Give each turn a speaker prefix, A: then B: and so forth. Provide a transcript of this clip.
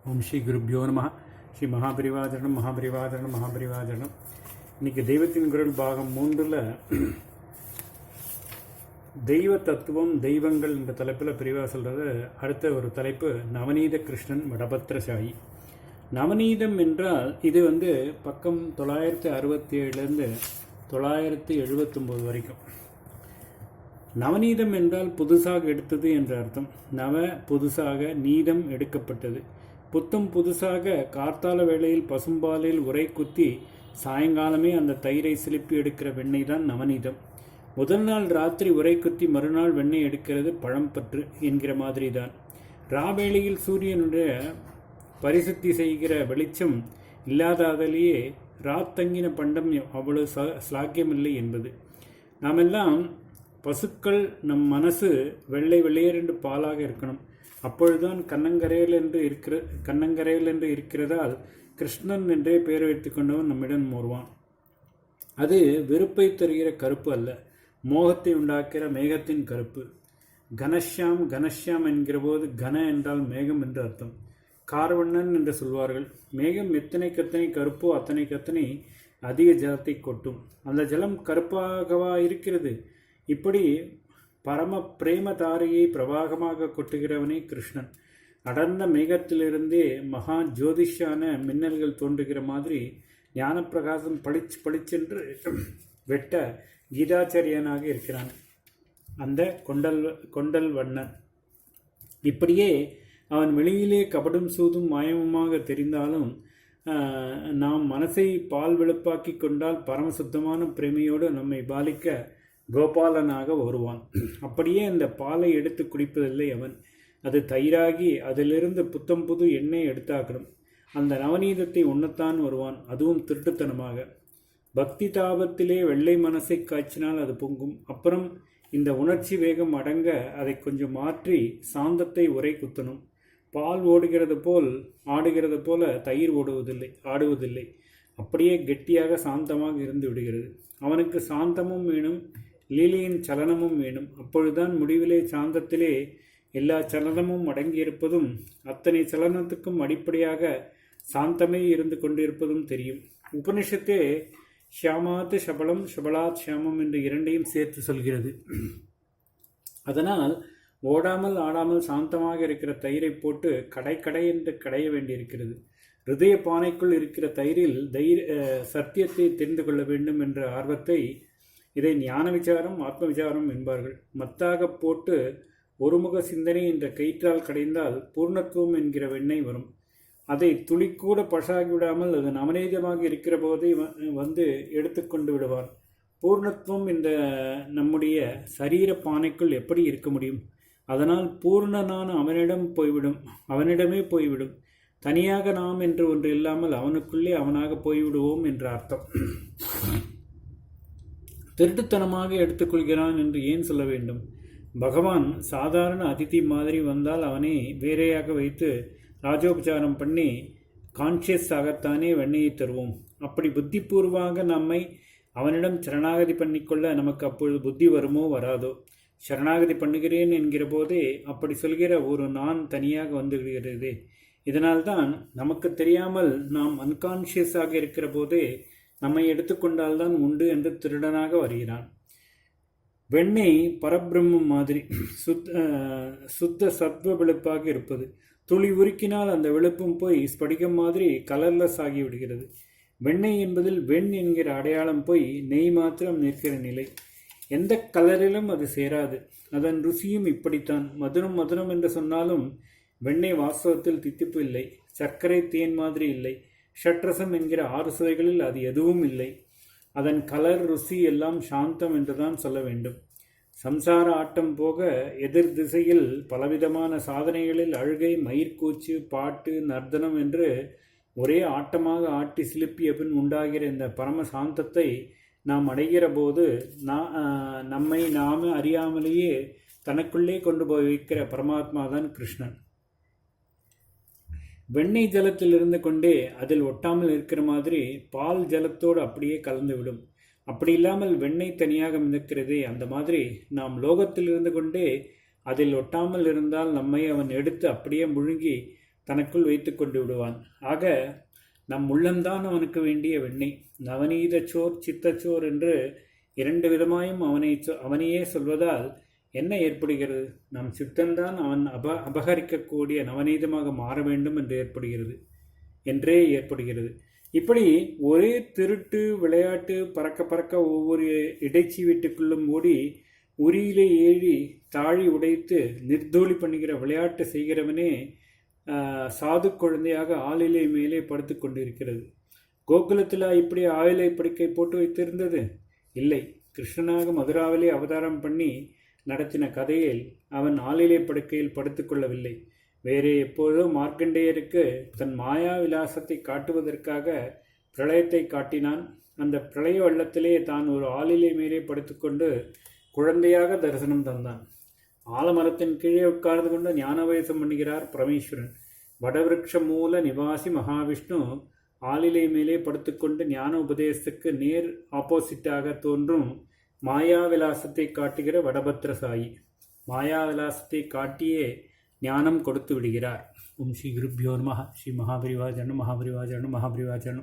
A: ஓம் ஸ்ரீ குருப்யோ நம. ஸ்ரீ மகாபரிவாதனம் மகாபரிவாதனம் மகாபரிவாதனம். இன்னைக்கு தெய்வத்தின் குரல் பாகம் 3ல் தெய்வ தத்துவம் தெய்வங்கள் என்ற தலைப்பில் பிரிவாக சொல்கிறது. அடுத்த ஒரு தலைப்பு நவநீத கிருஷ்ணன் வடபத்திரசாயி. நவநீதம் என்றால் இது பக்கம் 967லேருந்து 979 வரைக்கும். நவநீதம் என்றால் புதுசாக எடுத்தது என்ற அர்த்தம். நவ புதுசாக, நீதம் எடுக்கப்பட்டது. புத்தம் புதுசாக கார்த்தால வேளையில் பசும்பாலில் உரை குத்தி சாயங்காலமே அந்த தயிரை சிலுப்பி எடுக்கிற வெண்ணெய் தான் நவநீதம். முதல் நாள் ராத்திரி உரை குத்தி மறுநாள் வெண்ணெய் எடுக்கிறது பழம்பற்று என்கிற மாதிரி தான். ராவேளையில் சூரியனுடைய பரிசுத்தி செய்கிற வெளிச்சம் இல்லாததாலேயே ராத்தங்கின பண்டம் அவ்வளவு ஸ்லாக்கியமில்லை என்பது. நாமெல்லாம் பசுக்கள். நம் மனசு வெள்ளை வெள்ளையரென்று பாலாக இருக்கணும். அப்பொழுதுதான் கண்ணங்கரையில் என்று இருக்கிறதால் கிருஷ்ணன் என்றே பெயர் வைத்து கொண்டவன் நம்மிடம் வருவான். அது வெறுப்பை தருகிற கருப்பு அல்ல, மோகத்தை உண்டாக்குகிற மேகத்தின் கருப்பு. கனஷ்யாம் கனஷ்யாம் என்கிற போது கன என்றால் மேகம் என்று அர்த்தம். கார்வண்ணன் என்று சொல்வார்கள். மேகம் எத்தனை கருப்போ அத்தனை அதிக ஜலத்தை கொட்டும். அந்த ஜலம் கருப்பாகவா இருக்கிறது? இப்படி பரம பிரேம தாரையை பிரவாகமாக கொட்டுகிறவனே கிருஷ்ணன். அடர்ந்த மேகத்திலிருந்தே மகா ஜோதிஷான மின்னல்கள் தோன்றுகிற மாதிரி ஞானப்பிரகாசம் பளிச்சென்று வெட்ட கீதாச்சாரியனாக இருக்கிறான் அந்த கொண்டல் வண்ணன். இப்படியே அவன் வெளியிலே கபடும் சூதும் மாயமுமாக தெரிந்தாலும் நாம் மனசை பால் வெளுப்பாக்கி கொண்டால் பரமசுத்தமான பிரேமையோடு நம்மை பாலிக்க கோபாலனாக வருவான். அப்படியே அந்த பாலை எடுத்து குடிப்பதில்லை அவன். அது தயிராகி அதிலிருந்து புத்தம் புது எண்ணெய் எடுத்தாக்கணும். அந்த நவநீதத்தை உண்ணத்தான் வருவான், அதுவும் திருட்டுத்தனமாக. பக்தி தாபத்திலே வெள்ளை மனசை காய்ச்சினால் அது பொங்கும். அப்புறம் இந்த உணர்ச்சி வேகம் அடங்க அதை கொஞ்சம் மாற்றி சாந்தத்தை உரை குத்தணும். பால் ஆடுகிறது போல தயிர் ஆடுவதில்லை. அப்படியே கெட்டியாக சாந்தமாக இருந்து விடுகிறது. அவனுக்கு சாந்தமும் வேணும், லீலையின் சலனமும் வேணும். அப்பொழுதுதான் முடிவிலே சாந்தத்திலே எல்லா சலனமும் அடங்கியிருப்பதும் அத்தனை சலனத்துக்கும் அடிப்படையாக சாந்தமே இருந்து கொண்டிருப்பதும் தெரியும். உபனிஷத்தே ஷியாமாத் சபலம் சபலாத் ஷியாமம் என்று இரண்டையும் சேர்த்து சொல்கிறது. அதனால் ஓடாமல் ஆடாமல் சாந்தமாக இருக்கிற தயிரை போட்டு கடை என்று கடைய வேண்டியிருக்கிறது. ஹிருதய பானைக்குள் இருக்கிற தயிரில் சத்தியத்தை தெரிந்து கொள்ள வேண்டும் என்ற ஆர்வத்தை இதை ஞான விசாரம் ஆத்ம விசாரம் என்பார்கள். மத்தாக போட்டு ஒருமுக சிந்தனை என்ற கயிற்றால் கடைந்தால் பூர்ணத்துவம் என்கிற வெண்ணெய் வரும். அதை துளிக்கூட பழசாகிவிடாமல் அது நவநீதமாக இருக்கிற போதே எடுத்துக்கொண்டு விடுவார். பூர்ணத்துவம் இந்த நம்முடைய சரீர பானைக்குள் எப்படி இருக்க முடியும்? அதனால் பூர்ணனான அவனிடமே போய்விடும். தனியாக நாம் என்று ஒன்று இல்லாமல் அவனுக்குள்ளே அவனாக போய்விடுவோம் என்ற அர்த்தம். திருட்டுத்தனமாக எடுத்துக்கொள்கிறான் என்று ஏன் சொல்ல வேண்டும்? பகவான் சாதாரண அதிதி மாதிரி வந்தால் அவனை வேறையாக வைத்து ராஜோபச்சாரம் பண்ணி கான்ஷியஸ் ஆகத்தானே வெண்ணையை தருவோம். அப்படி புத்திபூர்வமாக நம்மை அவனிடம் சரணாகதி பண்ணிக்கொள்ள நமக்கு அப்பொழுது புத்தி வருமோ வராதோ? சரணாகதி பண்ணுகிறேன் என்கிற போதே அப்படி சொல்கிற ஒரு நான் தனியாக விடுகிறதே. இதனால்தான் நமக்கு தெரியாமல் நாம் அன்கான்ஷியஸாக இருக்கிற போதே நம்மை எடுத்துக்கொண்டால்தான் உண்டு என்று திருடனாக வருகிறான். வெண்ணெய் பரபிரம்மம் மாதிரி சுத்த சத்வ வெளுப்பாக இருப்பது. துளி உருக்கினால் அந்த வெளுப்பும் போய் ஸ்படிகம் மாதிரி கலர்லெஸ் ஆகிவிடுகிறது. வெண்ணெய் என்பதில் வெண் என்கிற அடையாளம் போய் நெய் மாத்திரம் நிற்கிற நிலை. எந்த கலரிலும் அது சேராது. அதன் ருசியும் இப்படித்தான். மதுரம் என்று சொன்னாலும் வெண்ணெய் வாஸ்தவத்தில் தித்திப்பு இல்லை. சர்க்கரை தேன் மாதிரி இல்லை. ஷட்ரசம் என்கிற 6 சுவைகளில் அது எதுவும் இல்லை. அதன் கலர் ருசி எல்லாம் சாந்தம் என்றுதான் சொல்ல வேண்டும். சம்சார ஆட்டம் போக எதிர் திசையில் பலவிதமான சாதனைகளில் அழுகை, மயிர்கூச்சு, பாட்டு, நர்த்தனம் என்று ஒரே ஆட்டமாக ஆட்டி சிலுப்பிய பின் உண்டாகிற இந்த பரம சாந்தத்தை நாம் அடைகிற போது நம்மை நாம அறியாமலேயே தனக்குள்ளே கொண்டு போய் வைக்கிற பரமாத்மா தான் கிருஷ்ணன். வெண்ணெய் ஜலத்தில் இருந்து கொண்டே அதில் ஒட்டாமல் இருக்கிற மாதிரி பால் ஜலத்தோடு அப்படியே கலந்துவிடும். அப்படி இல்லாமல் வெண்ணெய் தனியாக மிதக்கிறதே, அந்த மாதிரி நாம் லோகத்தில் இருந்து கொண்டே அதில் ஒட்டாமல் இருந்தால் நம்மை அவன் எடுத்து அப்படியே முழுங்கி தனக்குள் வைத்து கொண்டு விடுவான். ஆக நம் உள்ளம்தான் அவனுக்கு வேண்டிய வெண்ணெய். நவநீதச்சோர் சித்தச்சோர் என்று இரண்டு விதமாயும் அவனையே சொல்வதால் என்ன ஏற்படுகிறது? நம் சித்தந்தான் அவன் அபகரிக்கக்கூடிய நவநீதமாக மாற வேண்டும் என்று ஏற்படுகிறது. இப்படி ஒரே திருட்டு விளையாட்டு, பறக்க பறக்க ஒவ்வொரு இடைச்சி வீட்டுக்குள்ளும் ஓடி உரியிலே ஏறி தாழி உடைத்து நிர்தூளி பண்ணுகிற விளையாட்டு செய்கிறவனே சாது குழந்தையாக ஆளிலை மேலே படுத்து கொண்டிருக்கிறது. கோகுலத்தில் இப்படி ஆயிலை படுக்கை போட்டு வைத்திருந்தது இல்லை. கிருஷ்ணனாக மதுராவிலே அவதாரம் பண்ணி நடத்தின கதையில் அவன் ஆளிலை படுக்கையில் படுத்து கொள்ளவில்லை. வேறே எப்போதோ மார்க்கண்டேயருக்கு தன் மாயா விலாசத்தை காட்டுவதற்காக பிரளயத்தை காட்டினான். அந்த பிரளய வெள்ளத்திலே தான் ஒரு ஆளிலை மேலே படுத்துக்கொண்டு குழந்தையாக தரிசனம் தந்தான். ஆலமரத்தின் கீழே உட்கார்ந்து கொண்டு ஞான வயசம் பண்ணுகிறார் பரமேஸ்வரன். வடவிருட்ச மூல நிவாசி மகாவிஷ்ணு ஆளிலை மேலே படுத்துக்கொண்டு ஞான உபதேசத்துக்கு நேர் ஆப்போசிட்டாக தோன்றும் மாயாவிலாசத்தை காட்டுகிற வடபத்ரசாயி. மாயாவிலாசத்தை காட்டியே ஞானம் கொடுத்து விடுகிறார். ஓம் ஸ்ரீ குருப்யோ நமः. ஸ்ரீ மகாபரிவாஜனம்.